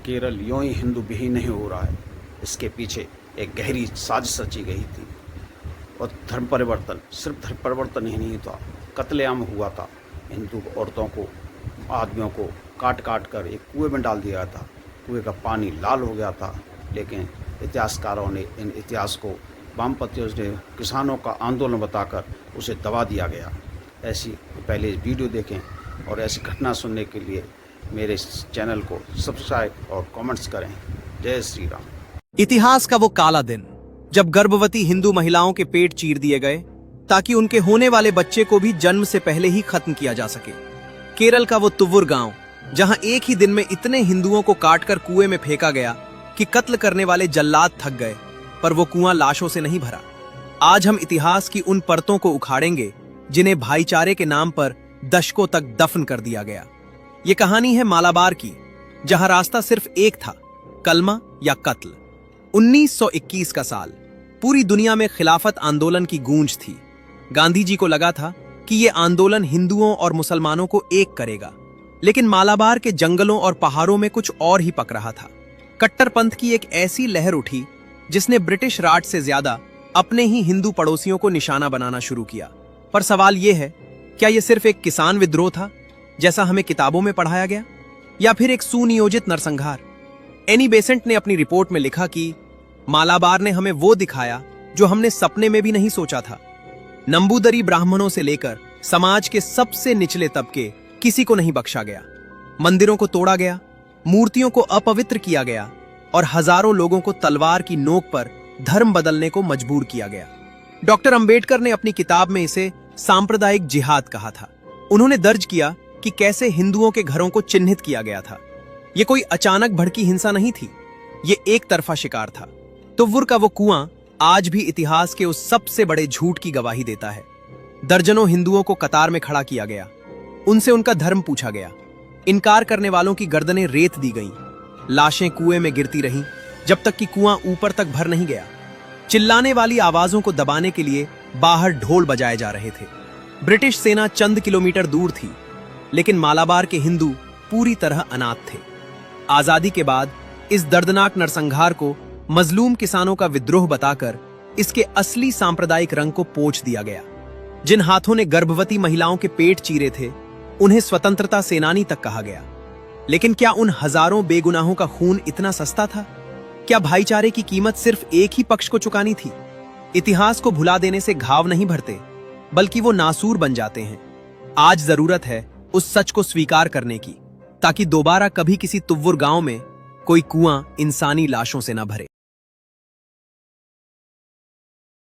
केरल यूं ही हिंदू विहीन नहीं हो रहा है, इसके पीछे एक गहरी साजिश रची गई थी। और धर्म परिवर्तन, सिर्फ धर्म परिवर्तन ही नहीं था, कत्लेआम हुआ था। हिंदू औरतों को, आदमियों को काट काट कर एक कुएं में डाल दिया था। कुएं का पानी लाल हो गया था, लेकिन इतिहासकारों ने इन इतिहास को, वामपंथियों ने किसानों का आंदोलन बताकर उसे दबा दिया गया। ऐसी पहले वीडियो देखें और ऐसी घटना सुनने के लिए मेरे चैनल को सब्सक्राइब और कमेंट्स करें। जय श्री राम। इतिहास का वो काला दिन जब गर्भवती हिंदू महिलाओं के पेट चीर दिए गए ताकि उनके होने वाले बच्चे को भी जन्म से पहले ही खत्म किया जा सके। केरल का वो तुव्वुर गांव जहां एक ही दिन में इतने हिंदुओं को काटकर कुएं में फेंका गया कि कत्ल करने वाले जल्लाद थक गए, पर वो कुआं लाशों से नहीं भरा। आज हम इतिहास की उन परतों को उखाड़ेंगे जिन्हें भाईचारे के नाम पर दशकों तक दफन कर दिया गया। ये कहानी है मालाबार की, जहां रास्ता सिर्फ एक था, कलमा या कत्ल। 1921 का साल, पूरी दुनिया में खिलाफत आंदोलन की गूंज थी। गांधी जी को लगा था कि ये आंदोलन हिंदुओं और मुसलमानों को एक करेगा, लेकिन मालाबार के जंगलों और पहाड़ों में कुछ और ही पक रहा था। कट्टरपंथ की एक ऐसी लहर उठी जिसने ब्रिटिश राज से ज्यादा अपने ही हिंदू पड़ोसियों को निशाना बनाना शुरू किया। पर सवाल यह है, क्या यह सिर्फ एक किसान विद्रोह था जैसा हमें किताबों में पढ़ाया गया, या फिर एक सुनियोजित नरसंहार? एनी बेसेंट ने अपनी रिपोर्ट में लिखा कि मालाबार ने हमें वो दिखाया जो हमने सपने में भी नहीं सोचा था। नंबूदरी ब्राह्मणों से लेकर समाज के सबसे निचले तबके, किसी को नहीं बख्शा गया। मंदिरों को तोड़ा गया, मूर्तियों को अपवित्र किया गया और हजारों लोगों को तलवार की नोक पर धर्म बदलने को मजबूर किया गया। डॉक्टर अंबेडकर ने अपनी किताब में इसे सांप्रदायिक जिहाद कहा था। उन्होंने दर्ज किया कि कैसे हिंदुओं के घरों को चिन्हित किया गया था। यह कोई अचानक भड़की हिंसा नहीं थी, ये एक तरफा शिकार था। तुव्वुर का वो कुआं आज भी इतिहास के उस सबसे बड़े झूठ की गवाही देता है। दर्जनों हिंदुओं को कतार में खड़ा किया गया, उनसे उनका धर्म पूछा गया। इनकार करने वालों की गर्दनें रेत दी गईं, लाशें कुएं में गिरती रहीं जब तक कि कुआं ऊपर तक भर नहीं गया। चिल्लाने वाली आवाजों को दबाने के लिए बाहर ढोल बजाए जा रहे थे। ब्रिटिश सेना चंद किलोमीटर दूर थी, लेकिन मालाबार के हिंदू पूरी तरह अनाथ थे। आजादी के बाद इस दर्दनाक नरसंहार को मजलूम किसानों का विद्रोह बताकर इसके असली सांप्रदायिक रंग को पोंछ दिया गया। जिन हाथों ने गर्भवती महिलाओं के पेट चीरे थे, उन्हें स्वतंत्रता सेनानी तक कहा गया। लेकिन क्या उन हजारों बेगुनाहों का खून इतना सस्ता था? क्या भाईचारे की कीमत सिर्फ एक ही पक्ष को चुकानी थी? इतिहास को भुला देने से घाव नहीं भरते, बल्कि वो नासूर बन जाते हैं। आज जरूरत है उस सच को स्वीकार करने की, ताकि दोबारा कभी किसी तुव्वुर गांव में कोई कुआं इंसानी लाशों से न भरे।